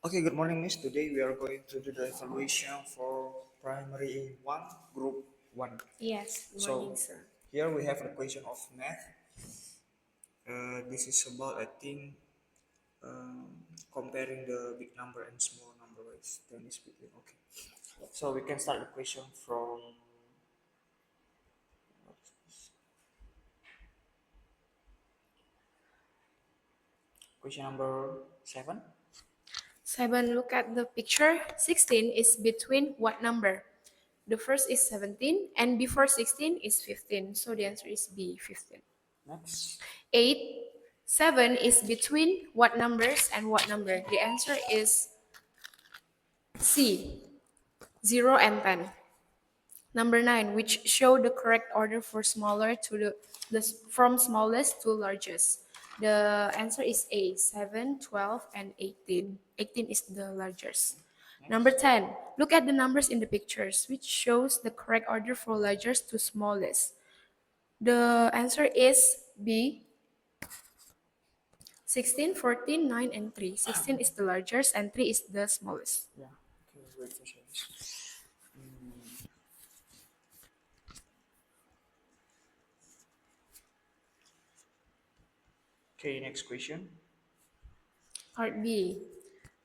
Okay, good morning, Miss. Today we are going to do the evaluation for primary 1, group 1. Yes, good morning, So, sir. here we have the question of math. This is about, I think, comparing the big number and small number. Is then is between. Okay. So, we can start the question from question number 7. 7, look at the picture. 16 is between what number? The first is 17, and before 16 is 15. So the answer is B, 15. Next. 8, 7 is between what numbers and what number? The answer is C, 0 and 10. Number 9, which show the correct order for smaller to the from smallest to largest. The answer is A, 7, 12, and 18. 18 is the largest. Number Next. 10, look at the numbers in the pictures, which shows the correct order for largest to smallest. The answer is B, 16, 14, 9, and 3. 16 is the largest and 3 is the smallest. Yeah. Okay, wait for seconds. Okay, next question. Part B.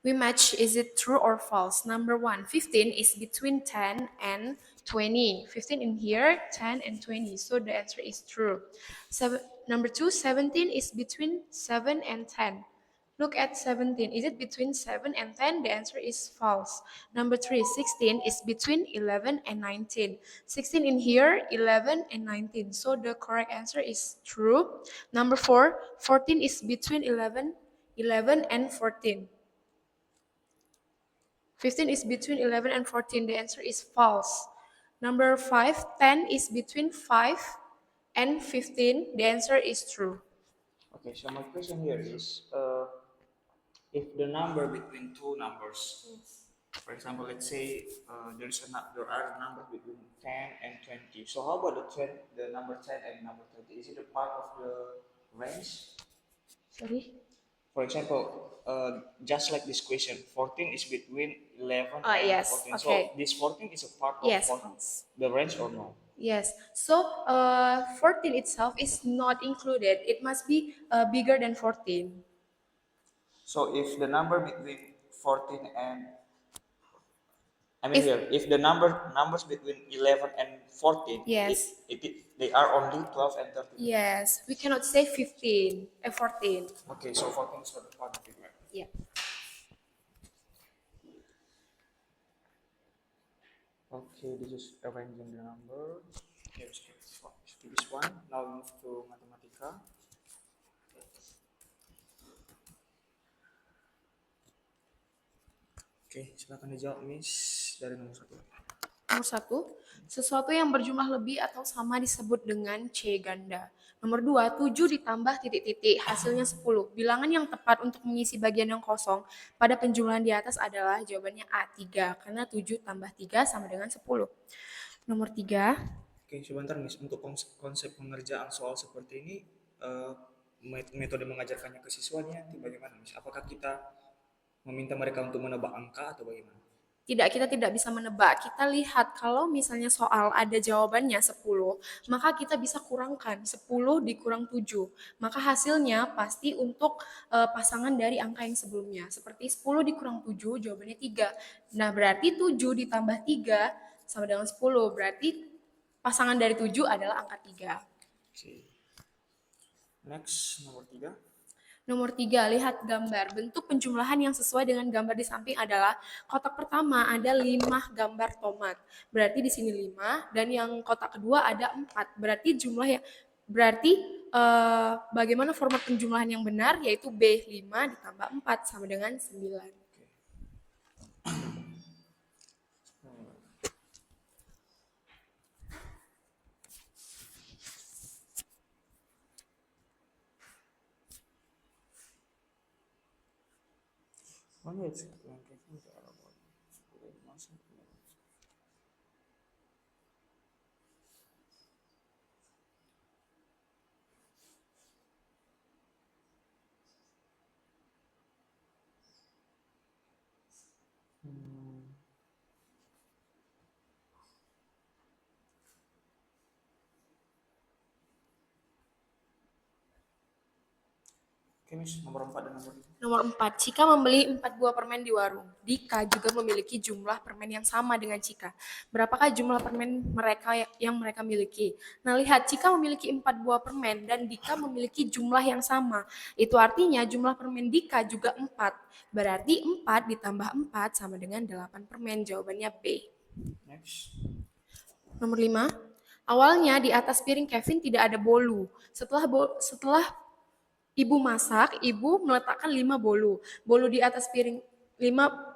We match, is it true or false? Number 1, 15 is between 10 and 20. 15 in here, 10 and 20. So the answer is true. Number 2, 17 is between 7 and 10. Look at 17. Is it between 7 and 10? The answer is false. Number 3, 16 is between 11 and 19. 16 in here, 11 and 19. So the correct answer is true. Number 4, 14 is between 11 and 14. 15 is between 11 and 14. The answer is false. Number 5, 10 is between 5 and 15. The answer is true. Okay, so my question here is if the number between two numbers, for example, let's say there are numbers between 10 and 20. So how about the number 10 and number 20? Is it a part of the range? Sorry? For example, just like this question, 14 is between 11 Ah, and yes. 14. So Okay. this 14 is a part of Yes, false. the range or no? Yes. So, 14 itself is not included. It must be bigger than 14. So if the number between 14 and If here, if the numbers between 11 and 14, yes, they are only 12 and 13. yes, we cannot say 15, 14. Okay, so 14 is not a part of it, right? Yeah. Okay, this is arranging the number. Here's this one. Now we move to Mathematica. Oke, silakan dijawab, Miss, dari nomor 1. Nomor 1, sesuatu yang berjumlah lebih atau sama disebut dengan C ganda. Nomor 2, 7 ditambah titik-titik, hasilnya 10. Bilangan yang tepat untuk mengisi bagian yang kosong pada penjumlahan di atas adalah jawabannya A, 3, karena 7 tambah 3 sama dengan 10. Nomor 3, Oke, sebentar, Miss. Untuk konsep pengerjaan soal seperti ini, eh, metode mengajarkannya ke siswanya itu bagaimana, Miss? Apakah kita meminta mereka untuk menebak angka atau bagaimana? kita tidak bisa menebak. Kita lihat kalau misalnya soal ada jawabannya 10, maka kita bisa kurangkan 10 dikurang 7. Maka hasilnya pasti untuk pasangan dari angka yang sebelumnya. Seperti 10 dikurang 7, jawabannya 3. Nah, berarti 7 ditambah 3 sama dengan 10. Berarti pasangan dari 7 adalah angka 3. Oke. Next, nomor 3. Nomor 3, lihat gambar. Bentuk penjumlahan yang sesuai dengan gambar di samping adalah kotak pertama ada 5 gambar tomat. Berarti di sini 5 dan yang kotak kedua ada 4. Berarti bagaimana format penjumlahan yang benar yaitu B 5 ditambah 4 sama dengan 9. Mana itu? Oke, Miss, nomor 4 dan nomor 5. Nomor 4, Cika membeli 4 buah permen di warung. Dika juga memiliki jumlah permen yang sama dengan Cika. Berapakah jumlah permen mereka yang mereka miliki? Nah, lihat, Cika memiliki 4 buah permen dan Dika memiliki jumlah yang sama. Itu artinya jumlah permen Dika juga 4. Berarti 4 ditambah 4 sama dengan 8 permen. Jawabannya B. Next. Nomor 5, awalnya di atas piring Kevin tidak ada bolu. Setelah ibu masak, ibu meletakkan 5 bolu. Bolu di atas piring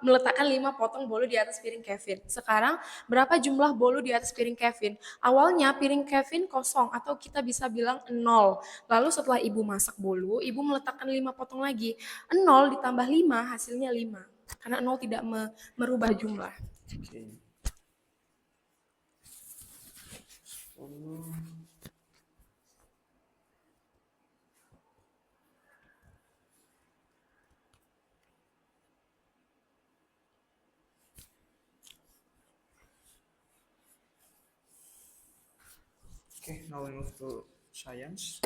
meletakkan 5 potong bolu di atas piring Kevin. Sekarang berapa jumlah bolu di atas piring Kevin? Awalnya piring Kevin kosong atau kita bisa bilang 0. Lalu setelah ibu masak bolu, ibu meletakkan 5 potong lagi. 0 ditambah 5 hasilnya 5. Karena 0 tidak merubah jumlah. Oke. 10. Okay, now we move to science.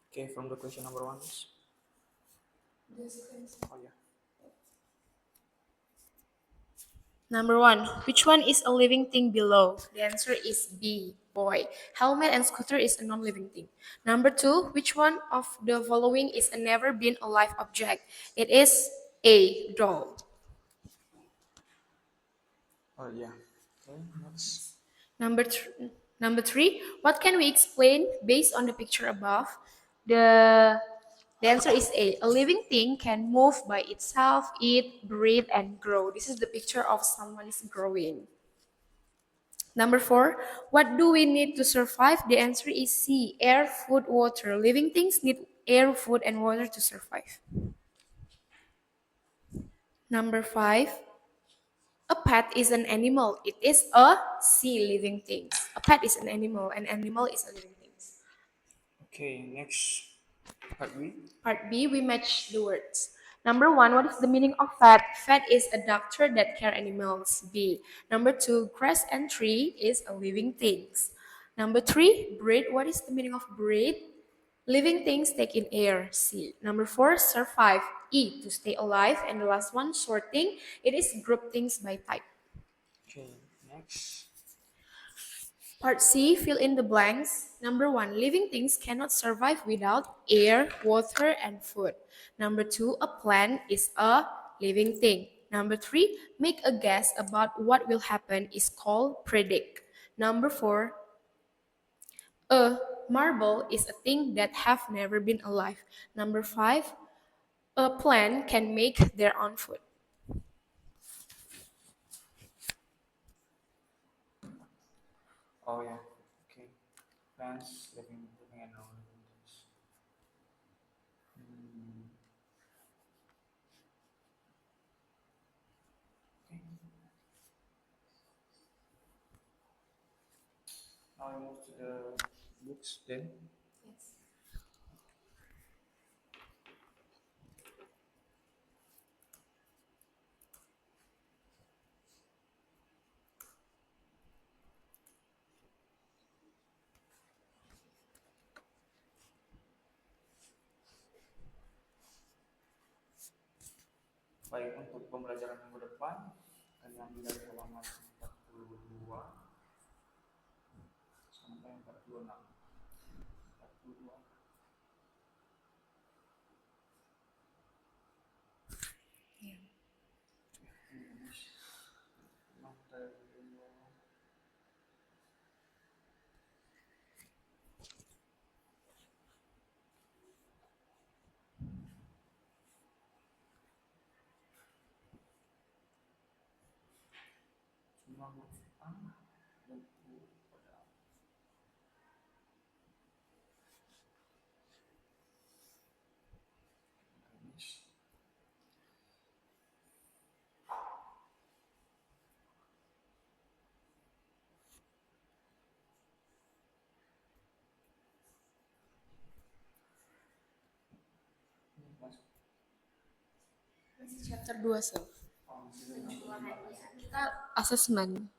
Okay, from the question number 1. Oh yeah. Number 1, which one is a living thing below? The answer is B, boy. Helmet and scooter is a non-living thing. Number 2, which one of the following is a never been alive object? It is A, doll. Oh yeah. Okay, next. Number 3, what can we explain based on the picture above? The answer is A. A living thing can move by itself, eat, breathe, and grow. This is the picture of someone is growing. Number 4, what do we need to survive? The answer is C, air, food, water. Living things need air, food, and water to survive. Number 5, a pet is an animal. It is a C, living thing. A pet is an animal is a living thing. Okay, next. Part B. Part B, we match the words. Number 1, what is the meaning of vet? Vet is a doctor that care animals. B. Number 2, grass and tree is a living things. Number 3, breathe. What is the meaning of breathe? Living things take in air. C. Number 4, survive. E. To stay alive. And the last one, sorting. It is group things by type. Okay, next. Part C, fill in the blanks. Number 1, living things cannot survive without air, water, and food. Number 2, a plant is a living thing. Number 3, make a guess about what will happen is called predict. Number 4, a marble is a thing that have never been alive. Number 5, a plant can make their own food. Oh yeah. Okay. Plants, living and non-living things. Okay. Now we move to the books then. Baik, untuk pembelajaran minggu depan kami ambil dari halaman 42 sampai 46. 42. Semua huruf A dan U pada Inggris. Chapter 2 self. Oh, masih ada. Kita assessment.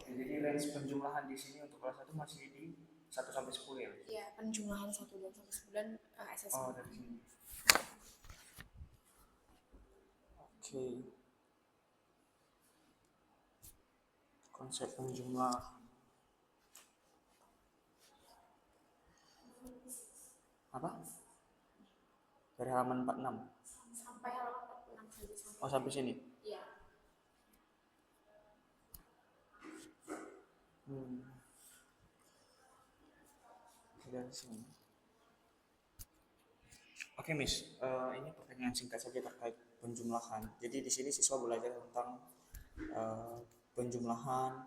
Oke, jadi range penjumlahan di sini untuk kelas 1 masih di 1 sampai 10 ya? Iya, penjumlahan 1 dan sampai 9 Oh, assessment. dari sini. Oke. Konsep penjumlahan. Apa? Dari halaman 46. Sampai halaman 46 saja sampai. Oh, sampai sini. Iya. Dari sini. Oke, Miss. Ini pertanyaan singkat saja terkait penjumlahan. Jadi di sini siswa belajar tentang penjumlahan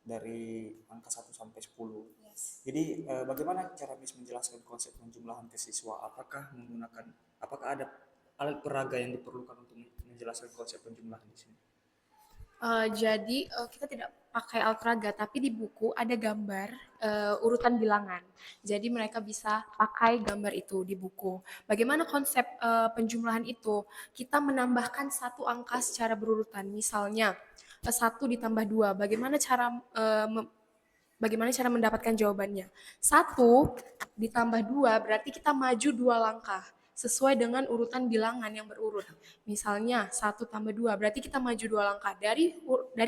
dari angka 1 sampai 10. Yes. Jadi bagaimana cara Miss menjelaskan konsep penjumlahan ke siswa? Apakah ada alat peraga yang diperlukan untuk menjelaskan konsep penjumlahan di sini? Jadi kita tidak pakai alat peraga, tapi di buku ada gambar urutan bilangan. Jadi mereka bisa pakai gambar itu di buku. Bagaimana konsep penjumlahan itu? Kita menambahkan satu angka secara berurutan. Misalnya 1 ditambah 2. Bagaimana cara mendapatkan jawabannya? 1 ditambah 2 berarti kita maju 2 langkah sesuai dengan urutan bilangan yang berurut. Misalnya 1 tambah 2 berarti kita maju 2 langkah. Dari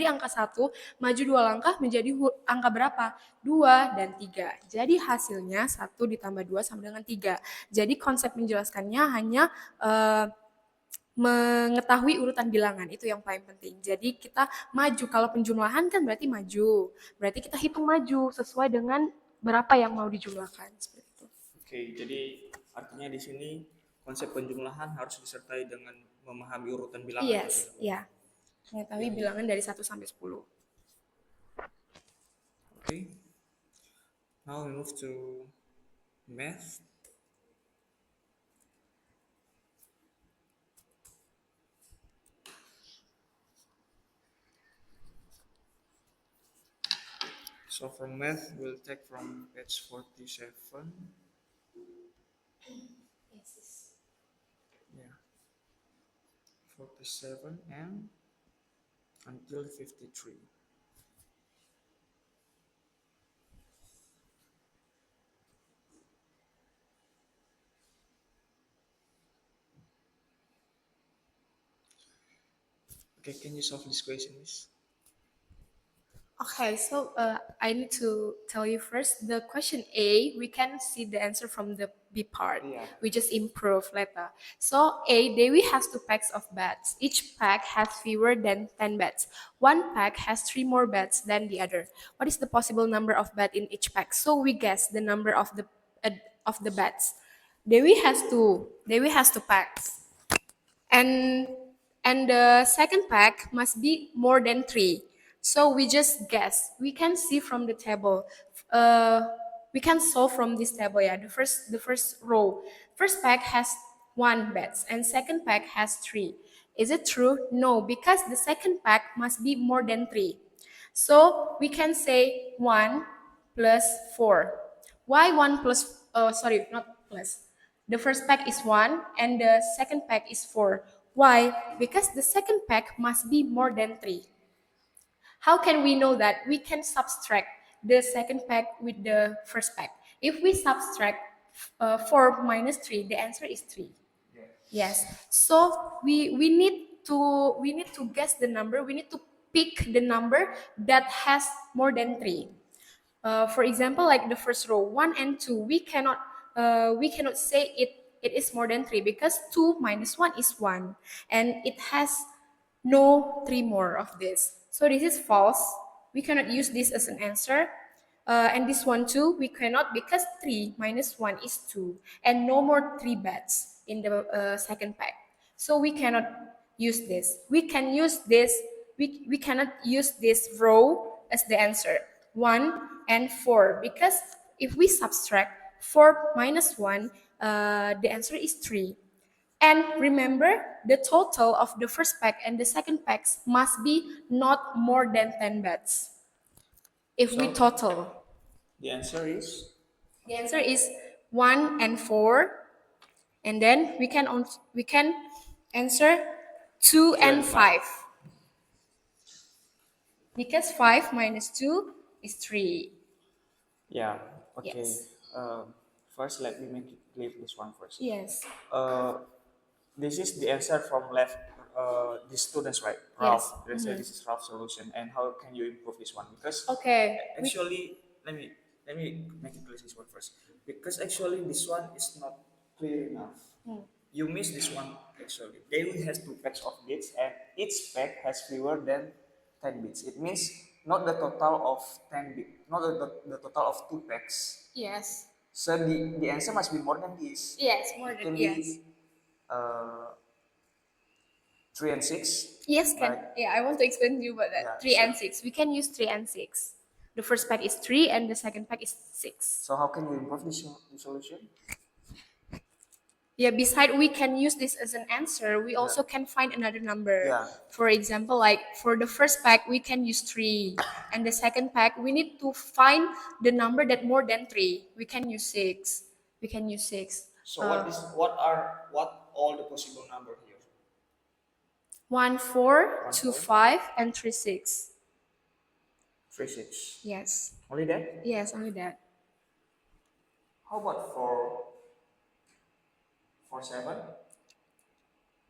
angka 1 maju 2 langkah menjadi angka berapa? 2 dan 3. Jadi hasilnya 1 ditambah 2 sama dengan 3. Jadi konsep menjelaskannya hanya mengetahui urutan bilangan, itu yang paling penting. Jadi kita maju, kalau penjumlahan kan berarti maju. Berarti kita hitung maju sesuai dengan berapa yang mau dijumlahkan, seperti itu. Oke, jadi artinya di sini konsep penjumlahan harus disertai dengan memahami urutan bilangan. Yes, ya. Mengetahui bilangan dari 1 sampai 10. Okay. Now we move to math. So from math, we'll take from page 47. Yeah. 47 and until 53. Okay, can you solve this question, Miss? Okay, so I need to tell you first, the question A, we can see the answer from the B part. Yeah. We just improve later. So A, Dewi has 2 packs of bets. Each pack has fewer than 10 bets. One pack has 3 more bets than the other. What is the possible number of bets in each pack? So we guess the number of the bets. Dewi has 2. Dewi has 2 packs. And the second pack must be more than 3. So we just guess. We can see from the table. We can solve from this table. Yeah, the first row. First pack has 1 bets and second pack has 3. Is it true? No, because the second pack must be more than 3. So we can say 1 plus 4. Why 1 plus? Sorry, not plus. The first pack is 1 and the second pack is 4. Why? Because the second pack must be more than 3. How can we know that? We can subtract the second pack with the first pack. If we subtract 4 minus 3, the answer is 3. Yes. So we need to guess the number. We need to pick the number that has more than 3. For example, like the first row, 1 and 2, we cannot say it is more than 3 because 2 minus 1 is 1 and it has no 3 more of this. So this is false. We cannot use this as an answer. And this one too, we cannot because 3 minus 1 is 2 and no more 3 bets in the second pack. So we cannot use this. We cannot use this row as the answer. 1 and 4 because if we subtract 4 minus 1, the answer is 3. And remember, the total of the first pack and the second packs must be not more than 10 bets. If we total. The answer is? The answer is 1 and 4. And then we can answer 2 and 5. Because 5 minus 2 is 3. Yeah. Okay. Yes. First, let me make it clear this one first. Yes. Uh, this is the answer from left. The students, right? Yes. Ralph. Let's say this is Ralph's solution, and how can you improve this one? Because Okay. actually, let me make it clear this one first. Because actually, this one is not clear enough. You miss this one actually. Daily has 2 packs of bits, and each pack has fewer than 10 bits. It means not the total of 10 bits, not the total of 2 packs. Yes. So the answer must be more than this. Yes, more It than can yes. be 3 and 6. Yes, can. Like, Yeah, I want to explain to you about that. Yeah, 3 so- and 6. We can use 3 and 6. The first pack is 3 and the second pack is 6. so how can we improve the solution? Yeah, beside we can use this as an answer, we also can find another number. Yeah. For example, like for the first pack, we can use 3. And the second pack, we need to find the number that more than 3. We can use 6. We can use 6. So what all the possible number here? 1, 4, 2, 4. 5, and 3, 6. 3, 6. Yes. Only that? Yes, only that. How about 4, 7?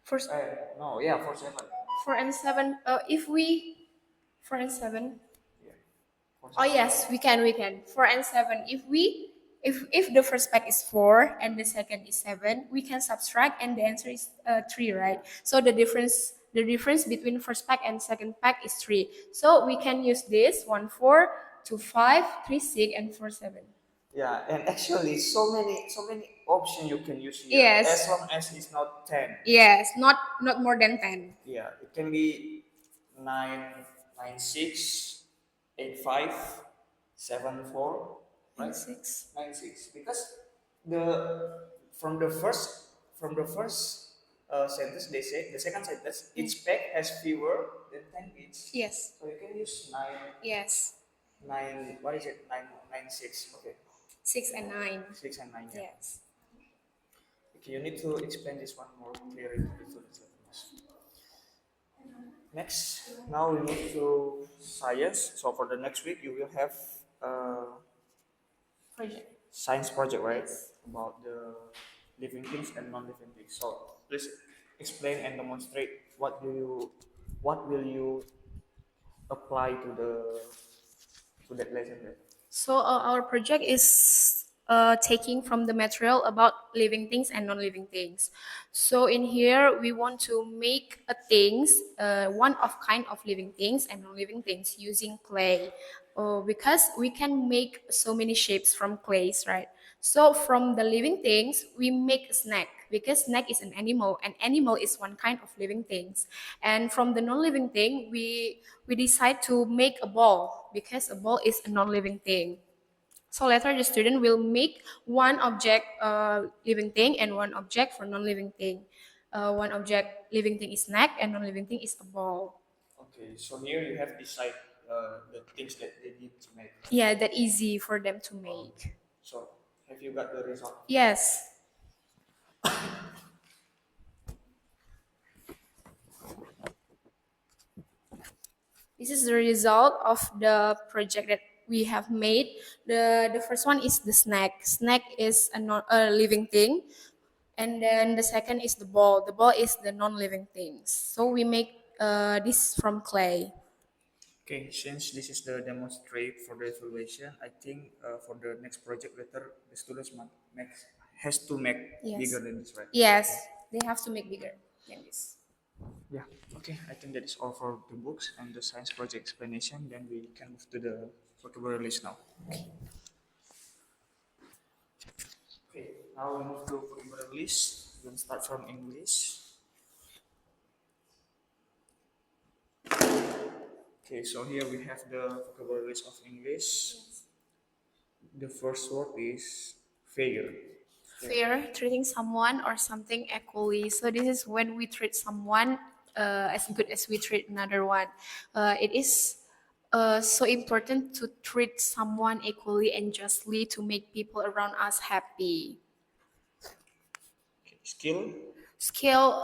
First, No, yeah, 4, 7. 4 and 7. If we 4 and 7. Yeah. 4, Oh 7. yes, we can. 4 and 7. If the first pack is 4 and the second is 7, we can subtract and the answer is 3, right? So the difference between first pack and second pack is 3. So we can use this 1, 4, 2, 5, 3, 6, and 4, 7. Yeah, and actually so many options you can use here. Yes. As long as it's not 10. Yes, not more than 10. Yeah, it can be 9, 9, 6, 8, 5, 7, 4, right? 6. 9, 6. Because from the first sentence they say the second sentence each pack has fewer than 10 bits. Yes. So you can use 9, Yes. 9. What is it? 9, 9, 6. Okay, 6 and 9. 6 and 9. Yeah. Yes. Okay, you need to explain this one more clearly to the students. Next, now we move to science. So for the next week, you will have Project. science project, right? About the living things and non-living things. So please explain and demonstrate what will you apply to that lesson there. So our project is taking from the material about living things and non-living things. So in here we want to make a things, one of kind of living things and non-living things using clay, because we can make so many shapes from clays, right? So from the living things we make a snack, because snack is an animal and animal is one kind of living things. And from the non-living thing we decide to make a ball, because a ball is a non-living thing. So later the student will make one object living thing and one object for non-living thing. One object living thing is snack and non-living thing is a ball. Okay, so here you have decide the things that they need to make. Yeah, that easy for them to make. So have you got the result? Yes. This is the result of the project that we have made. The first one is the snack. Snack is a living thing. And then the second is the ball. The ball is the non-living things. So we make this from clay. Okay, since this is the demonstrate for the evaluation, I think for the next project later the students has to make Yes. bigger than this, right? Yes, they have to make bigger than this. Yeah. Okay, I think that is all for the books and the science project explanation. Then we can move to the vocabulary list now. Okay, now we move to vocabulary list. We'll start from English. Okay, so here we have the vocabulary list of English. The first word is fair. Fair, treating someone or something equally. So this is when we treat someone as good as we treat another one. It is so important to treat someone equally and justly to make people around us happy. Okay, skill. skill,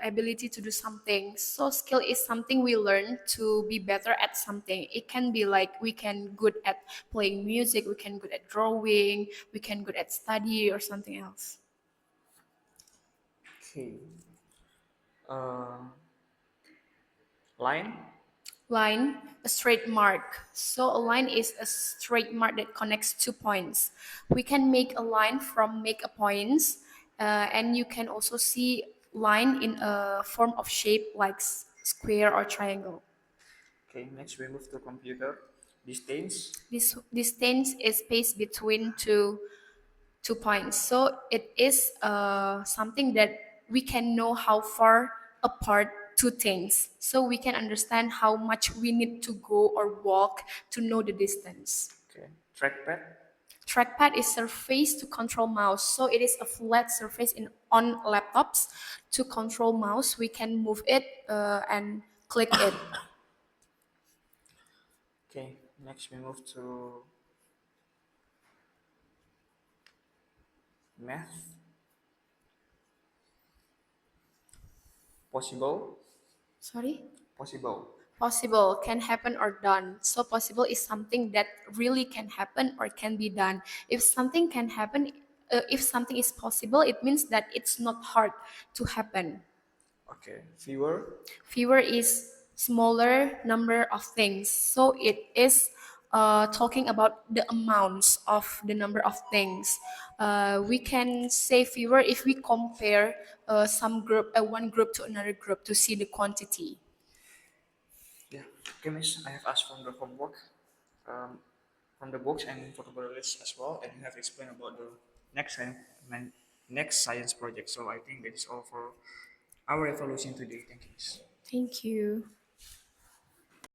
ability to do something. So skill is something we learn to be better at something. It can be like we can good at playing music, we can good at drawing, we can good at study or something else. Okay. Line. Line, a straight mark. So a line is a straight mark that connects 2 points. We can make a line from make a points, and you can also see line in a form of shape like square or triangle. Okay. Next we move to computer. Distance. This distance is space between two points. So it is something that we can know how far apart two things. So we can understand how much we need to go or walk to know the distance. Okay. Trackpad. Trackpad is surface to control mouse. So it is a flat surface in on laptops to control mouse. We can move it and click it. Okay. Next we move to math. Possible. Sorry? Possible. Possible can happen or done. So possible is something that really can happen or can be done. If something can happen, if something is possible, it means that it's not hard to happen. Okay. Fewer. Fewer is smaller number of things. So it is talking about the amounts of the number of things. We can say fewer if we compare one group to another group to see the quantity. Yeah. Okay, Miss. I have asked from the homework, um, from the books and photography list as well, and you have explained about the next science, next science project. So I think that is all for our evaluation today. Thank you, Miss. Thank you.